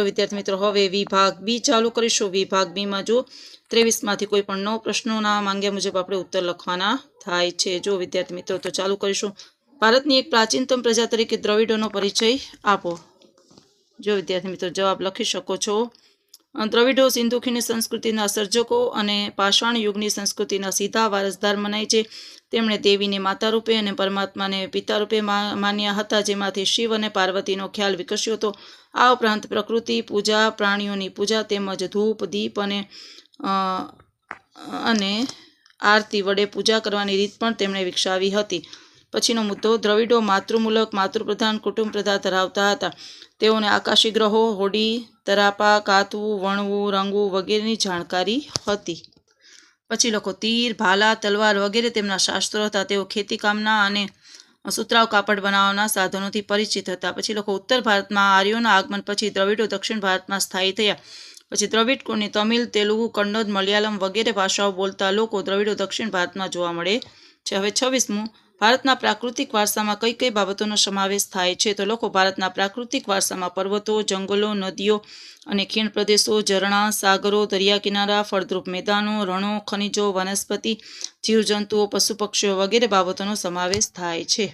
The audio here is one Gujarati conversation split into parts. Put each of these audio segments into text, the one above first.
વિદ્યાર્થી મિત્રો હવે વિભાગ બી ચાલુ કરીશું। વિભાગ બી માં જો 23 માંથી કોઈ પણ 9 પ્રશ્નોના માંગ્યા મુજબ આપણે ઉત્તર લખવાના થાય છે। જો વિદ્યાર્થી મિત્રો તો ચાલુ કરીશું। ભારતની એક પ્રાચીનતમ પ્રજા તરીકે દ્રવિડોનો પરિચય આપો। જો વિદ્યાર્થી મિત્રો જવાબ લખી શકો છો। દ્રવિડો સિંધુ ખીણની સંસ્કૃતિના સર્જકો અને પાષાણ યુગની સંસ્કૃતિના સીધા વારસદાર મનાય છે। તેમણે દેવીને માતા રૂપે અને પરમાત્માને પિતા રૂપે માન્યા હતા, જેમાંથી શિવ અને પાર્વતીનો ખ્યાલ વિકસ્યો હતો। આ ઉપરાંત પ્રકૃતિ પૂજા, પ્રાણીઓની પૂજા તેમજ ધૂપ દીપ અને આરતી વડે પૂજા કરવાની રીત પણ તેમણે વિકસાવી હતી। પછીનો મુદ્દો, દ્રવિડો માતૃમૂલક માતૃપ્રધાન કુટુંબ પ્રથા ધરાવતા હતા। તેઓને આકાશી ગ્રહો, હોડી, તરાપા, કાતવું, વણવું, રંગવું વગેરેની જાણકારી હતી। પછી લખો, તીર, ભાલા, તલવાર વગેરે તેમના શાસ્ત્રો હતા। તેઓ ખેતી કામના અને સુતરાઉ કાપડ બનાવવાના સાધનોથી પરિચિત હતા। પછી લખો, ઉત્તર ભારતમાં આર્યોના આગમન પછી દ્રવિડો દક્ષિણ ભારતમાં સ્થાયી થયા। પછી દ્રવિડ કુળની તમિલ, તેલુગુ, કન્નડ, મલયાલમ વગેરે ભાષાઓ બોલતા લોકો દ્રવિડો દક્ષિણ ભારતમાં જોવા મળે છે। હવે 26મું, ભારતના પ્રાકૃતિક વારસામાં કઈ કઈ બાબતોનો સમાવેશ થાય છે? તો લોકો ભારતના પ્રાકૃતિક વારસામાં પર્વતો, જંગલો, નદીઓ અને ખીણ પ્રદેશો, ઝરણા, સાગરો, દરિયા કિનારા, ફળદ્રુપ મેદાનો, રણો, ખનિજો, વનસ્પતિ, જીવજંતુઓ, પશુ પક્ષીઓ વગેરે બાબતોનો સમાવેશ થાય છે।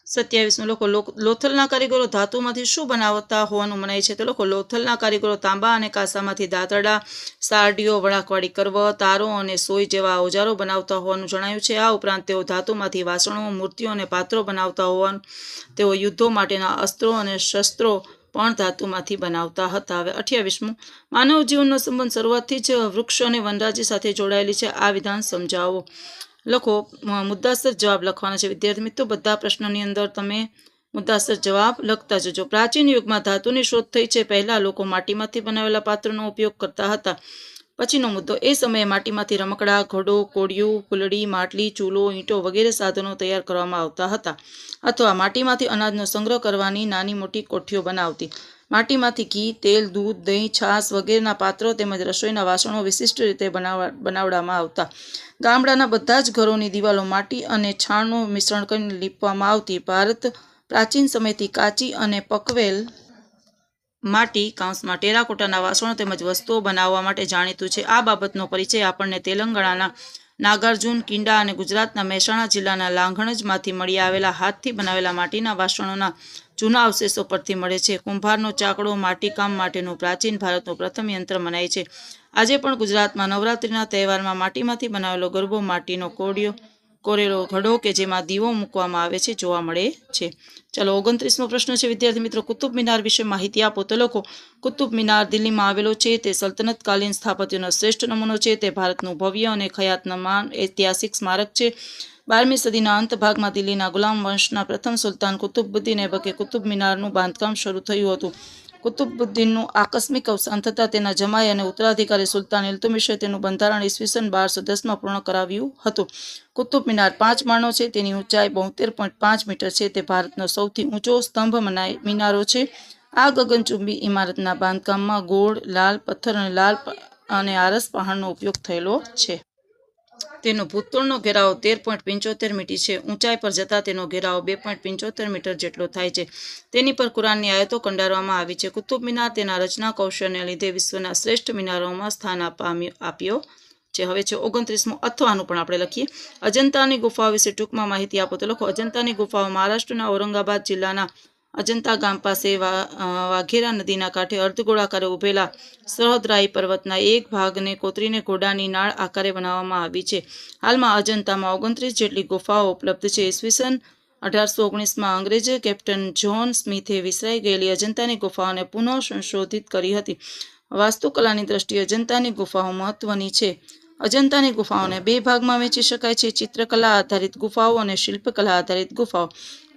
27મું, લોકો લોથલના કારીગરો ધાતુમાંથી શું બનાવતા હોવાનું મનાય છે? તો લોકો લોથલના કારીગરો તાંબા અને કાંસામાંથી દાંતરડા, સારડીઓ, વળાંકવાળી કરવત, તારો અને સોય જેવા ઓજારો બનાવતા હોવાનું જણાયું છે। આ ઉપરાંત તેઓ ધાતુમાંથી વાસણો, મૂર્તિઓ અને પાત્રો બનાવતા હોવાનું, તેઓ યુદ્ધો માટેના અસ્ત્રો અને શસ્ત્રો પણ ધાતુમાંથી બનાવતા હતા। હવે 28મું, માનવ જીવનનો સંબંધ શરૂઆતથી જ વૃક્ષ અને વનરાજી સાથે જોડાયેલી છે। આ વિધાન સમજાવો। લખો, મુદ્દાસર જવાબ લખવાના છે વિદ્યાર્થી મિત્રો। બધા પ્રશ્નોની અંદર તમે મુદ્દાસર જવાબ લખતા જજો। પ્રાચીન યુગમાં ધાતુની શોધ થઈ છે। પહેલા લોકો માટીમાંથી બનાવેલા પાત્રોનો ઉપયોગ કરતા હતા। પછીનો મુદ્દો, એ સમયે માટીમાંથી રમકડા, ઘડો, કોડિયું, ફૂલડી, માટલી, ચૂલો, ઈંટો વગેરે સાધનો તૈયાર કરવામાં આવતા હતા, અથવા માટીમાંથી અનાજનો સંગ્રહ કરવાની નાની મોટી કોઠીઓ બનાવતી। માટીમાંથી ઘી, તેલ, દૂધ, દહીં, છાશ વગેરેના પાત્રો તેમજ રસોઈના વાસણો વિશિષ્ટ રીતે બનાવવામાં આવતા। ગામડાના બધા જ ઘરોની દિવાલો માટી અને છાણનું મિશ્રણ કરીને લીપવામાં આવતી। ભારત પ્રાચીન સમયથી કાચી અને પકવેલ માટી કાંસમાં ટેરાકોટાના વાસણો તેમજ વસ્તુઓ બનાવવા માટે જાણીતું છે। આ બાબતનો પરિચય આપણને તેલંગાણાના નાગાર્જુન કિંડા અને ગુજરાતના મહેસાણા જિલ્લાના લાંઘણજમાંથી મળી આવેલા હાથથી બનાવેલા માટીના વાસણોના જૂના અવશેષો પરથી મળે છે। કુંભારનો ચાકડો માટીકામ માટેનું પ્રાચીન ભારતનું પ્રથમ યંત્ર મનાય છે। આજે પણ ગુજરાતમાં નવરાત્રિના તહેવારમાં માટીમાંથી બનાવેલો ગરબો, માટીનો કોરેલો ઘડો કે જેમાં દીવો મૂકવામાં આવે છે, જોવા મળે છે। ચાલો 29મો પ્રશ્ન છે વિદ્યાર્થી મિત્રો, કુતુબ મિનાર વિશે માહિતી આપો। તો લખો, કુતુબ મિનાર દિલ્હીમાં આવેલો છે। તે સલ્તનતકાલીન સ્થાપત્યનો શ્રેષ્ઠ નમૂનો છે। તે ભારતનું ભવ્ય અને હયાતનામાન ઐતિહાસિક સ્મારક છે। 12મી સદીના અંત ભાગમાં દિલ્હીના ગુલામ વંશના પ્રથમ સુલતાન કુતુબુદ્દીન એબકે કુતુબ મિનારનું બાંધકામ શરૂ થયું હતું। કુતુબુદ્દીનનું આકસ્મિક અવસાન થતાં તેના જમાઈ અને ઉત્તરાધિકારી સુલતાન ઇલ્તુમિશે તેનું બંધારણ ઈસવીસન 1210માં પૂર્ણ કરાવ્યું હતું। કુતુબ મિનાર 5 માળનો છે। તેની ઊંચાઈ 72.5 મીટર છે। તે ભારતનો સૌથી ઊંચો સ્તંભ મિનારો છે। આ ગગનચુંબી ઇમારતના બાંધકામમાં ગોળ, લાલ પથ્થર અને આરસ પહાડનો ઉપયોગ થયેલો છે। તેનો ભૂતળનો ઘેરાવ 13.75 મીટર છે। ઊંચાઈ પર જતાં તેનો ઘેરાવ 2.75 મીટર જેટલો થાય છે। તેની પર કુરાનની આયતો કંડારવામાં આવી છે। કુતુબ મિનાર તેના રચના કૌશલ્યને લીધે વિશ્વના શ્રેષ્ઠ મિનારોમાં સ્થાન આપ્યો છે। હવે છે 29મો, અથવાનું પણ આપણે લખીએ। અજંતાની ગુફાઓ વિશે ટૂંકમાં માહિતી આપો। તો લખો, અજંતાની ગુફાઓ મહારાષ્ટ્રના ઔરંગાબાદ જિલ્લાના અજંતા ગામ પાસે વાઘેરા નદીના કાંઠે અર્ધગોળાકારે ઉભેલા સહદ્રાયી પર્વતના એક ભાગને કોતરીને ઘોડાની નાળ આકારે બનાવવામાં આવી છે। હાલમાં અજંતામાં 29 જેટલી ગુફાઓ ઉપલબ્ધ છે। ઈસવીસન 1819માં અંગ્રેજ કેપ્ટન જ્હોન સ્મિથે વિસરાઈ ગયેલી અજંતાની ગુફાઓને પુનઃ સંશોધિત કરી હતી। વાસ્તુકલાની દ્રષ્ટિએ અજંતાની ગુફાઓ મહત્વની છે। અજંતાની ગુફાઓને 2 ભાગમાં વહેંચી શકાય છે, ચિત્રકલા આધારિત ગુફાઓ અને શિલ્પકલા આધારિત ગુફાઓ।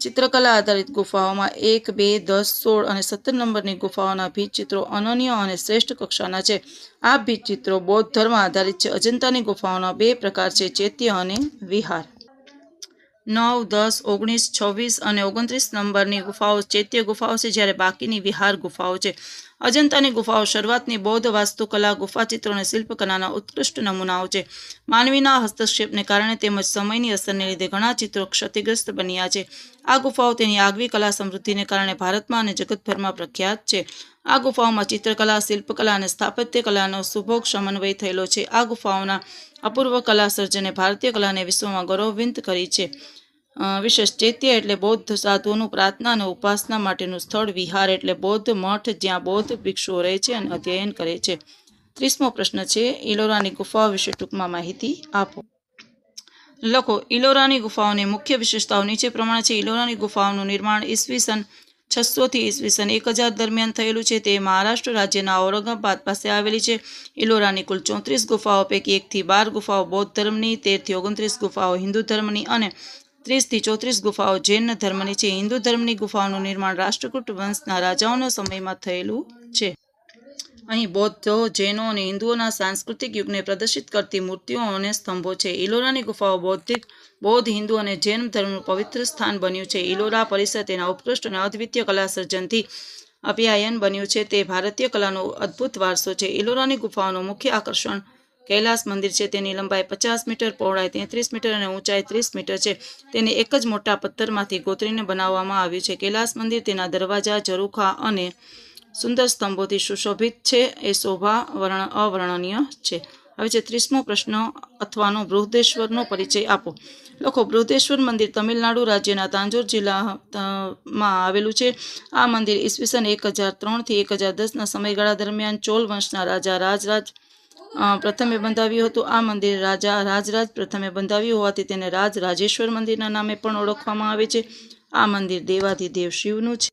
ચિત્રકલા આધારિત ગુફાઓમાં 1, 2, 10, 16 અને 17 નંબરની ગુફાઓના ભીંતચિત્રો અનન્ય અને શ્રેષ્ઠ કક્ષાના છે। આ ભીંતચિત્રો બૌદ્ધ ધર્મ આધારિત છે। અજંતાની ગુફાઓના 2 પ્રકાર છે, ચૈત્ય અને વિહાર। 9, 10, 19, 26 અને 29 નંબરની ગુફાઓ ચૈત્ય ગુફાઓ છે, જ્યારે બાકીની વિહાર ગુફાઓ છે। અજંતાની ગુફાઓ શરૂઆતની બૌદ્ધ વાસ્તુકલા, ગુફાચિત્રો અને શિલ્પકલાના ઉત્કૃષ્ટ નમૂનાઓ છે. માનવીના હસ્તક્ષેપને કારણે તેમજ સમયની અસરને લીધે ઘણા ચિત્રો ક્ષતિગ્રસ્ત બન્યા છે. આ ગુફાઓ તેની આગવી કલા સમૃદ્ધિને કારણે ભારતમાં અને જગતભરમાં પ્રખ્યાત છે. આ ગુફાઓમાં ચિત્રકલા, શિલ્પકલા અને સ્થાપત્ય કલાનો સુભોગ સમન્વય થયેલો છે. આ ગુફાઓના અપૂર્વ કલા સર્જને ભારતીય કલાને વિશ્વમાં ગૌરવાન્વિત કરી છે. વિશેષ ચૈત્ય એટલે બૌદ્ધ સાધુઓનું પ્રાર્થના અને ઉપાસના માટેનું સ્થળ. વિહાર એટલે બૌદ્ધ મઠ, જ્યાં બૌદ્ધ ભિક્ષુઓ રહે છે અને અધ્યયન કરે છે. 30મો પ્રશ્ન છે, ઇલોરાની ગુફાઓ વિશે ટૂંકમાં માહિતી આપો. લખો. ઇલોરાની ગુફાઓની મુખ્ય વિશેષતાઓ નીચે પ્રમાણે છે. ઇલોરાની ગુફાઓનું નિર્માણ ઈસવીસન 600 થી ઈસવીસન 1000 દરમિયાન થયેલું છે. તે મહારાષ્ટ્ર રાજ્યના ઔરંગાબાદ પાસે આવેલી છે. ઇલોરાની કુલ 34 ગુફાઓ પૈકી 1 થી 12 ગુફાઓ બૌદ્ધ ધર્મની, 13 થી 29 ગુફાઓ હિન્દુ ધર્મની અને 30 થી 34 ગુફાઓ જૈન ધર્મની છે. હિન્દુ ધર્મની ગુફાઓનું નિર્માણ રાષ્ટ્રકૂટ વંશના રાજાઓના સમયમાં થયેલું છે. અહીં બૌદ્ધો, જૈનો અને હિન્દુઓના સાંસ્કૃતિક યુગને પ્રદર્શિત કરતી મૂર્તિઓ અને સ્તંભો છે. ઇલોરાની ગુફાઓ બૌદ્ધ, હિન્દુ અને જૈન ધર્મનું પવિત્ર સ્થાન બન્યું છે. ઇલોરા પરિસર તેના ઉત્કૃષ્ટ અને અદ્વિતીય કલા સર્જનથી અભયારણ્ય બન્યું છે. તે ભારતીય કલાનો અદ્ભુત વારસો છે. ઇલોરાની ગુફાઓનું મુખ્ય આકર્ષણ કૈલાસ મંદિર છે. તેની લંબાઈ 50 મીટર, પહોળાઈ 33 મીટર અને ઊંચાઈ 30 મીટર છે. તેને એક જ મોટા પથ્થરમાંથી કોતરીને બનાવવામાં આવ્યું છે. કૈલાસ મંદિર તેના દરવાજા, ઝરૂખા અને સુંદર સ્તંભોથી સુશોભિત છે. એ શોભા અવર્ણનીય છે. હવે છે 30મો પ્રશ્ન, અથવાનો બૃહદેશ્વરનો પરિચય આપો. લખો. બૃહદેશ્વર મંદિર તમિલનાડુ રાજ્યના તાંજોર જિલ્લામાં આવેલું છે. આ મંદિર ઈસવીસન 1003 થી 1010ના સમયગાળા દરમિયાન ચોલ વંશના રાજા રાજરાજ પ્રથમે બંધાવ્યું હતું. આ મંદિર રાજા રાજરાજ પ્રથમે બંધાવ્યું હોવાથી તેને રાજેશ્વર મંદિરના નામે પણ ઓળખવામાં આવે છે. આ મંદિર દેવાધિદેવ શિવનું છે.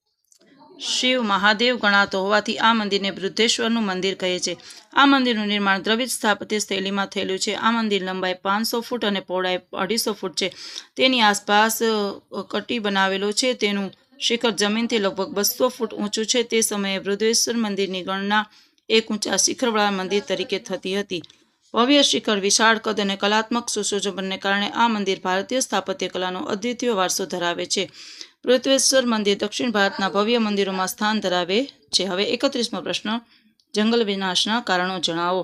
શિવ મહાદેવ ગણાતો હોવાથી આ મંદિરને બૃહદેશ્વરનું મંદિર કહે છે. આ મંદિરનું નિર્માણ દ્રવિડ સ્થાપત્ય શૈલીમાં થયેલું છે. આ મંદિર લંબાઈ 500 ફૂટ અને પહોળાઈ 250 ફૂટ છે. તેની આસપાસ કટી બનાવેલો છે. તેનું શિખર જમીનથી લગભગ 200 ફૂટ ઊંચું છે. તે સમયે બૃહદેશ્વર મંદિરની ગણના એક ઊંચા શિખરવાળા મંદિર તરીકે થતી હતી. ભવ્ય શિખર, વિશાળ કદ અને કલાત્મક સુશોભનને કારણે આ મંદિર ભારતીય સ્થાપત્ય કલાનો અદ્વિતીય વારસો ધરાવે છે. બૃહદેશ્વર મંદિર દક્ષિણ ભારતના ભવ્ય મંદિરોમાં સ્થાન ધરાવે છે. હવે 31મો પ્રશ્ન, જંગલ વિનાશના કારણો જણાવો.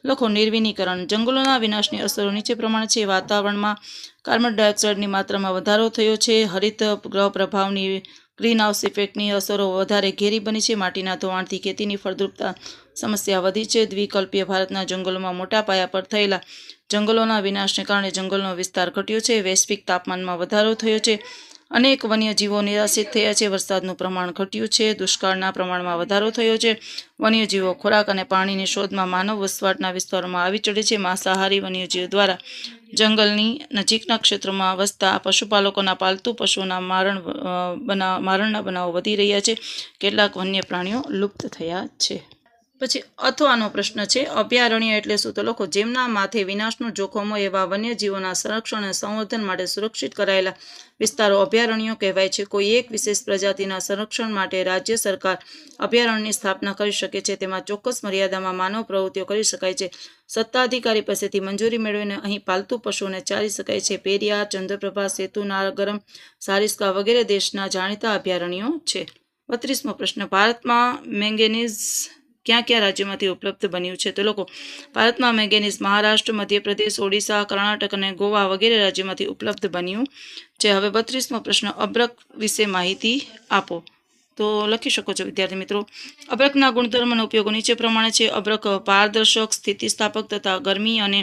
લખો. નિર્વિનીકરણ. જંગલોના વિનાશની અસરો નીચે પ્રમાણે છે. વાતાવરણમાં કાર્બન ડાયોક્સાઇડની માત્રામાં વધારો થયો છે. હરિત ગ્રહ પ્રભાવની ગ્રીનહાઉસ ઇફેક્ટની અસરો વધારે ઘેરી બની છે. માટીના ધોવાણથી ખેતીની ફળદ્રુપતા સમસ્યા વધી છે. દ્વિકલ્પીય ભારતના જંગલોમાં મોટા પાયા પર થયેલા જંગલોના વિનાશને કારણે જંગલનો વિસ્તાર ઘટ્યો છે. વૈશ્વિક તાપમાનમાં વધારો થયો છે. અનેક વન્યજીવો નિરાશિત થયા છે. વરસાદનું પ્રમાણ ઘટ્યું છે. દુષ્કાળના પ્રમાણમાં વધારો થયો છે. વન્યજીવો ખોરાક અને પાણીની શોધમાં માનવ વસવાટના વિસ્તારોમાં આવી ચડે છે. માંસાહારી વન્યજીવો દ્વારા જંગલની નજીકના ક્ષેત્રોમાં વસતા પશુપાલકોના પાલતુ પશુઓના મારણના બનાવો વધી રહ્યા છે. કેટલાક વન્ય પ્રાણીઓ લુપ્ત થયા છે. પછી અથવાનો પ્રશ્ન છે. અભયારણ્ય એટલે શું? તો લખો. જેમના માથે વિનાશનું જોખમ હોય એવા વન્યજીવોના સંરક્ષણ અને સંવર્ધન માટે સુરક્ષિત કરાયેલા વિસ્તારો અભયારણ્યો કહેવાય છે. કોઈ એક વિશેષ પ્રજાતિના સંરક્ષણ માટે રાજ્ય સરકાર અભયારણ્યની સ્થાપના કરી શકે છે. તેમાં ચોક્કસ મર્યાદામાં માનવ પ્રવૃત્તિઓ કરી શકાય છે. સત્તાધિકારી પાસેથી મંજૂરી મેળવીને અહીં પાલતુ પશુઓને ચારી શકાય છે. પેરિયાર, ચંદ્રપ્રભા, સેતુ, નાગરમ, સારિસ્કા વગેરે દેશના જાણીતા અભયારણ્યો છે. 32મો પ્રશ્ન, ભારતમાં મેંગેનીઝ ક્યાં રાજ્યોમાંથી ઉપલબ્ધ બન્યું છે? તો લોકો. ભારતમાં મેંગેનીઝ મહારાષ્ટ્ર, મધ્યપ્રદેશ, ઓડિશા, કર્ણાટક અને ગોવા વગેરે રાજ્યોમાંથી ઉપલબ્ધ બન્યું છે. હવે 32મો પ્રશ્ન, અબ્રક વિશે માહિતી આપો. તો લખી શકો છો વિદ્યાર્થી મિત્રો. અબ્રકના ગુણધર્મના ઉપયોગો નીચે પ્રમાણે છે. અબ્રક પારદર્શક, સ્થિતિસ્થાપક તથા ગરમી અને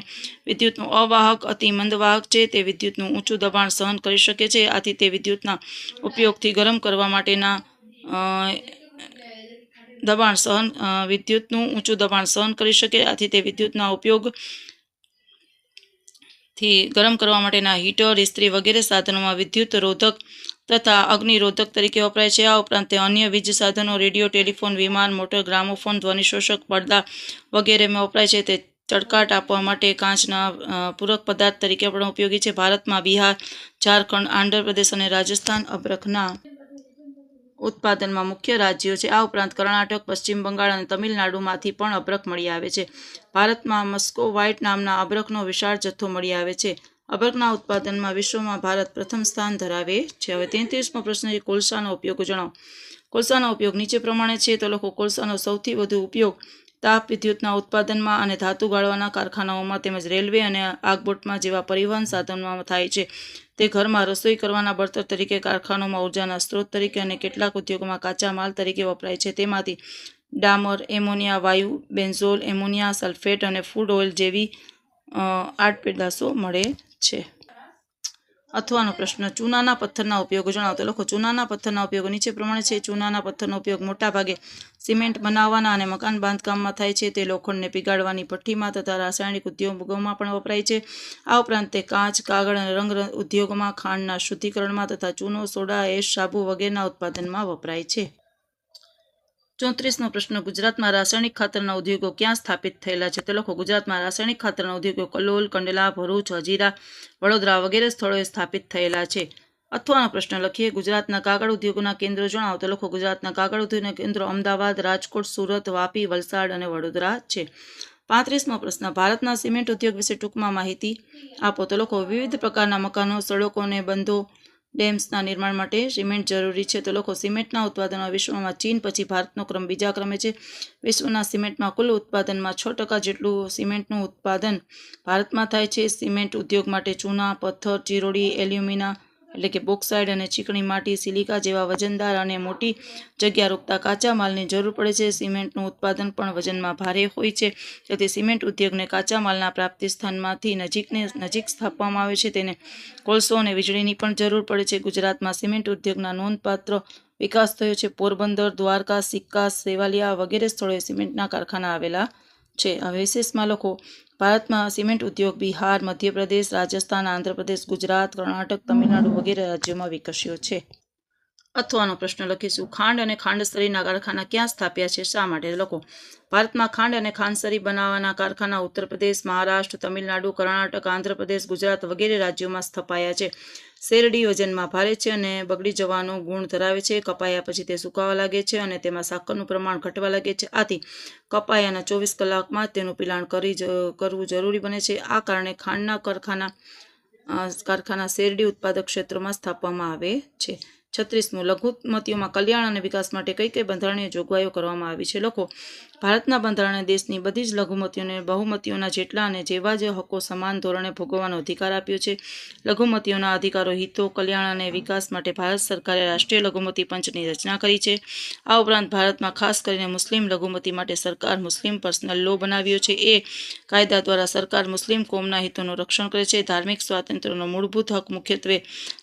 વિદ્યુતનું અવાહક, અતિ મંદવાહક છે. તે વિદ્યુતનું ઊંચું દબાણ સહન કરી શકે છે. આથી તે વિદ્યુતના ઉપયોગથી ગરમ કરવા માટેના વિદ્યુતનું ઊંચું દબાણ સહન કરી શકે. આથી તે વિદ્યુતના ઉપયોગથી ગરમ કરવા માટેના હીટર, ઇસ્ત્રી વગેરે સાધનોમાં વિદ્યુત રોધક તથા અગ્નિરોધક તરીકે વપરાય છે. આ ઉપરાંત તે અન્ય વીજ સાધનો, રેડિયો, ટેલિફોન, વિમાન, મોટર, ગ્રામોફોન, ધ્વનિશોષક, પડદા વગેરેમાં વપરાય છે. તે ચળકાટ આપવા માટે કાચના પૂરક પદાર્થ તરીકે પણ ઉપયોગી છે. ભારતમાં બિહાર, ઝારખંડ, આંધ્રપ્રદેશ અને રાજસ્થાન અબ્રકના ઉત્પાદનમાં મુખ્ય રાજ્યો છે. આ ઉપરાંત કર્ણાટક, પશ્ચિમ બંગાળ અને તમિલનાડુમાંથી પણ અબ્રક મળી આવે છે. ભારતમાં મસ્કો વ્હાઇટ નામના અબ્રકનો વિશાળ જથ્થો મળી આવે છે. અબ્રકના ઉત્પાદનમાં વિશ્વમાં ભારત પ્રથમ સ્થાન ધરાવે છે. હવે 33મો પ્રશ્ન છે. કોલસાનો ઉપયોગ જણાવો. કોલસાનો ઉપયોગ નીચે પ્રમાણે છે તો લખો કોલસાનો સૌથી વધુ ઉપયોગ તાપ વિદ્યુતના ઉત્પાદનમાં અને ધાતુ ગાળવાના કારખાનાઓમાં તેમજ રેલવે અને આગબોટમાં જેવા પરિવહન સાધનોમાં થાય છે. તે ઘરમાં રસોઈ કરવાના બળતણ તરીકે, કારખાનાઓમાં ઉર્જાના સ્ત્રોત તરીકે અને કેટલાક ઉદ્યોગોમાં કાચા માલ તરીકે વપરાય છે. તેમાંથી ડામર, એમોનિયા વાયુ, બેન્ઝોલ, એમોનિયા સલ્ફેટ અને ફૂડ ઓઇલ જેવી 8 પેદાશો મળે છે. અથવાનો પ્રશ્ન, ચૂનાના પથ્થરના ઉપયોગો જણાવો તો લખો ચૂનાના પથ્થરના ઉપયોગો નીચે પ્રમાણે છે. ચૂનાના પથ્થરનો ઉપયોગ મોટાભાગે સિમેન્ટ બનાવવાના અને મકાન બાંધકામમાં થાય છે. તે લોખંડને પીગાળવાની ભઠ્ઠીમાં તથા રાસાયણિક ઉદ્યોગોમાં પણ વપરાય છે. આ ઉપરાંત તે કાચ, કાગળ અને રંગ ઉદ્યોગોમાં, ખાંડના શુદ્ધિકરણમાં તથા ચૂનો, સોડા, એશ, સાબુ વગેરેના ઉત્પાદનમાં વપરાય છે. 34મો પ્રશ્ન, ગુજરાતમાં રાસાયણિક ખાતરના ઉદ્યોગો ક્યાં સ્થાપિત થયેલા છે તો લખો ગુજરાતમાં રાસાયણિક ખાતરના ઉદ્યોગો કલોલ, કંડલા, ભરૂચ, હજીરા, વડોદરા વગેરે સ્થળોએ સ્થાપિત થયેલા છે. અથવાનો પ્રશ્ન લખીએ, ગુજરાતના કાગળ ઉદ્યોગોના કેન્દ્રો જણાવો તો લખો ગુજરાતના કાગળ ઉદ્યોગના કેન્દ્રો અમદાવાદ, રાજકોટ, સુરત, વાપી, વલસાડ અને વડોદરા છે. 35મો પ્રશ્ન, ભારતના સિમેન્ટ ઉદ્યોગ વિશે ટૂંકમાં માહિતી આપો તો લખો વિવિધ પ્રકારના મકાનો, સડકો અને બંધો, ડેમ્સના નિર્માણ માટે સિમેન્ટ જરૂરી છે તો લખો સિમેન્ટના ઉત્પાદનમાં વિશ્વમાં ચીન પછી ભારતનો ક્રમ બીજા ક્રમે છે. વિશ્વના સિમેન્ટમાં કુલ ઉત્પાદનમાં 6% જેટલું સિમેન્ટનું ઉત્પાદન ભારતમાં થાય છે. સિમેન્ટ ઉદ્યોગ માટે ચૂના, પથ્થર, ચીરોડી, એલ્યુમિના એટલે કે બોક્સાઇડ અને ચીકણી માટી, સિલિકા જેવા વજનદાર અને મોટી જગ્યા રોકતા કાચા માલની જરૂર પડે છે. સિમેન્ટનું ઉત્પાદન પણ વજનમાં ભારે હોય છે. તેથી સિમેન્ટ ઉદ્યોગને કાચા માલના પ્રાપ્તિ સ્થાનમાંથી નજીક સ્થાપવામાં આવે છે. તેને કોલસો અને વીજળીની પણ જરૂર પડે છે. ગુજરાતમાં સિમેન્ટ ઉદ્યોગના નોંધપાત્ર વિકાસ થયો છે. પોરબંદર, દ્વારકા, સિક્કા, સેવાલિયા વગેરે સ્થળોએ સિમેન્ટના કારખાના આવેલા છે. હવે વિશેષમાં લખો ભારતમાં સિમેન્ટ ઉદ્યોગ બિહાર, મધ્યપ્રદેશ, રાજસ્થાન, આંધ્રપ્રદેશ, ગુજરાત, કર્ણાટક, તમિલનાડુ વગેરે રાજ્યોમાં વિકસ્યો છે. અથવાનો પ્રશ્ન લખીશું, ખાંડ અને ખાંડસરીના કારખાના ક્યાં સ્થાપ્યા છે, શા માટે લખો ભારતમાં ખાંડ અને ખાંડસરી બનાવવાના કારખાના ઉત્તર પ્રદેશ, મહારાષ્ટ્ર, તમિલનાડુ, કર્ણાટક, આંધ્રપ્રદેશ, ગુજરાત વગેરે રાજ્યોમાં સ્થપાયા છે. શેરડી વજનમાં ભારે છે અને બગડી જવાનો ગુણ ધરાવે છે. કપાયા પછી તે સુકાવા લાગે છે અને તેમાં સાકરનું પ્રમાણ ઘટવા લાગે છે. આથી કપાયાના 24 કલાકમાં તેનું પિલાણ કરવું જરૂરી બને છે. આ કારણે ખાંડના કારખાના શેરડી ઉત્પાદક ક્ષેત્રોમાં સ્થાપવામાં આવે છે. 36મું, લઘુમતીઓમાં કલ્યાણ અને વિકાસ માટે કઈ કઈ બંધારણીય જોગવાઈઓ કરવામાં આવી છે લખો ભારતના બંધારણે દેશની બધી જ લઘુમતીઓને બહુમતીઓના જેટલા અને જેવા જ હકો સમાન ધોરણે ભોગવવાનો અધિકાર આપ્યો છે. લઘુમતીઓના અધિકારો, હિતો, કલ્યાણ અને વિકાસ માટે ભારત સરકારે રાષ્ટ્રીય લઘુમતી પંચની રચના કરી છે. આ ઉપરાંત ભારતમાં ખાસ કરીને મુસ્લિમ લઘુમતી માટે સરકાર મુસ્લિમ પર્સનલ લો બનાવ્યો છે. એ કાયદા દ્વારા સરકાર મુસ્લિમ કોમના હિતોનું રક્ષણ કરે છે. ધાર્મિક સ્વાતંત્ર્યનો મૂળભૂત હક મુખ્યત્વે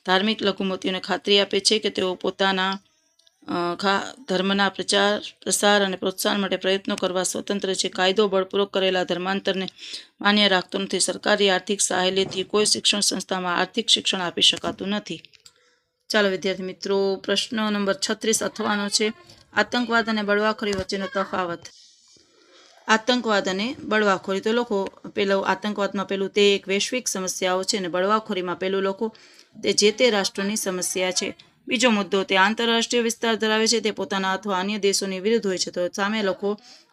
ધાર્મિક લઘુમતીઓને ખાતરી આપે છે કે તેઓ પોતાના ધર્મના પ્રસાર અને પ્રોત્સાહન માટે પ્રયત્નો કરવા સ્વતંત્ર છે. કાયદો બળપૂર્વક કરેલા ધર્માંતરને માન્ય રાખતો નથી. સરકારી આર્થિક સહાયથી કોઈ શિક્ષણ સંસ્થામાં આર્થિક શિક્ષણ આપી શકાતું નથી. ચાલો વિદ્યાર્થી મિત્રો, પ્રશ્ન નંબર 36 અથવાનો છે. આતંકવાદ અને બળવાખોરી વચ્ચેનો તફાવત. આતંકવાદ અને બળવાખોરી તો લખો આતંકવાદમાં પેલું તે એક વૈશ્વિક સમસ્યાઓ છે અને બળવાખોરીમાં પેલું લખો તે જે તે રાષ્ટ્રની સમસ્યા છે. બીજો મુદ્દો તે આંતરરાષ્ટ્રીય વિસ્તાર ધરાવે છે, તે પોતાના અથવા અન્ય દેશોની વિરુદ્ધ હોય છે. તો સામે લખો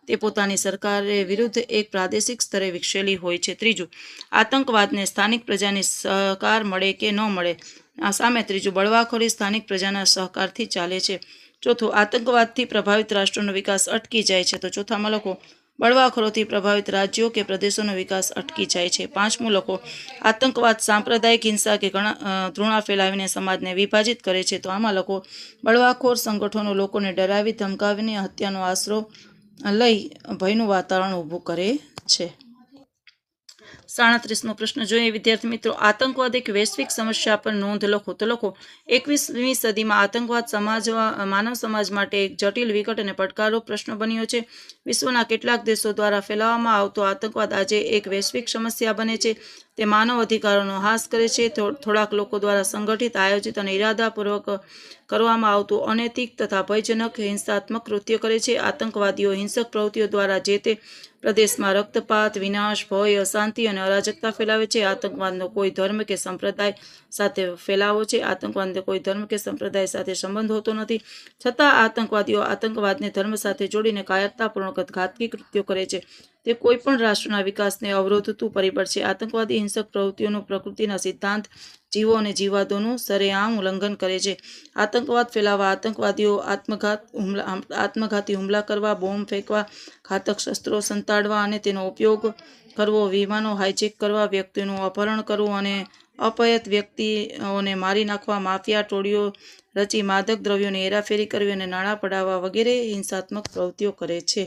તે પોતાની સરકારે વિરુદ્ધ એક પ્રાદેશિક સ્તરે વિકસેલી હોય છે. ત્રીજું, આતંકવાદને સ્થાનિક પ્રજાની સહકાર મળે કે ન મળે. આ સામે ત્રીજું, બળવાખોરી સ્થાનિક પ્રજાના સહકારથી ચાલે છે. ચોથું, આતંકવાદથી પ્રભાવિત રાષ્ટ્રોનો વિકાસ અટકી જાય છે. તો ચોથામાં લખો બળવાખોરોથી પ્રભાવિત રાજ્યો કે પ્રદેશોનો વિકાસ અટકી જાય છે. પાંચમું લખો આતંકવાદ સાંપ્રદાયિક હિંસા કે ઘૃણા ફેલાવીને સમાજને વિભાજિત કરે છે. તો આમાં લખો બળવાખોર સંગઠનો લોકોને ડરાવી ધમકાવીને હત્યાનો આશરો લઈ ભયનું વાતાવરણ ઊભું કરે છે. 37મો પ્રશ્ન જોઈએ વિદ્યાર્થી મિત્રો, આતંકવાદ એક વૈશ્વિક સમસ્યા પર નોંધ લખો તો લખો 21મી સદીમાં આતંકવાદ માનવ સમાજ માટે એક જટિલ, વિકટ અને પડકારરૂપ પ્રશ્ન બન્યો છે. વિશ્વના કેટલાક દેશો દ્વારા ફેલાવવામાં આવતો આતંકવાદ આજે એક વૈશ્વિક સમસ્યા બને છે. તે માનવ અધિકારોનો હાસ કરે છે. થોડાક લોકો દ્વારા સંગઠિત, આયોજિત અને ઇરાદાપૂર્વક કરવામાં આવતું અનૈતિક તથા ભયજનક હિંસાત્મક કૃત્ય કરે છે. આતંકવાદીઓ હિંસક પ્રવૃત્તિઓ દ્વારા જે તે પ્રદેશમાં રક્તપાત, વિનાશ, ભય, અશાંતિ અને અરાજકતા ફેલાવે છે. આતંકવાદનો કોઈ ધર્મ કે સંપ્રદાય સાથે ફેલાવો છે. આતંકવાદને કોઈ ધર્મ કે સંપ્રદાય સાથે સંબંધ હોતો નથી. છતાં આતંકવાદીઓ આતંકવાદને ધર્મ સાથે જોડીને કાયરતાપૂર્વક ઘાતકી કૃત્યો કરે છે. તે કોઈપણ રાષ્ટ્રના વિકાસને અવરોધતું પરિબળ છે. આતંકવાદી હિંસક પ્રવૃત્તિઓનું પ્રકૃતિના સિદ્ધાંત, જીવો અને જીવાદોનું સરેઆમ ઉલ્લંઘન કરે છે. આતંકવાદ ફેલાવવા, આતંકવાદીઓ આત્મઘાતી હુમલા કરવા, બોમ્બ ફેંકવા, ઘાતક શસ્ત્રો સંતાડવા અને તેનો ઉપયોગ કરવો, વિમાનો હાઇજેક કરવા, વ્યક્તિઓનું અપહરણ કરવું અને અપહૃત વ્યક્તિઓને મારી નાખવા, માફિયા ટોળીઓ રચી માદક દ્રવ્યોની હેરાફેરી કરવી અને નાણાં પડાવવા વગેરે હિંસાત્મક પ્રવૃત્તિઓ કરે છે.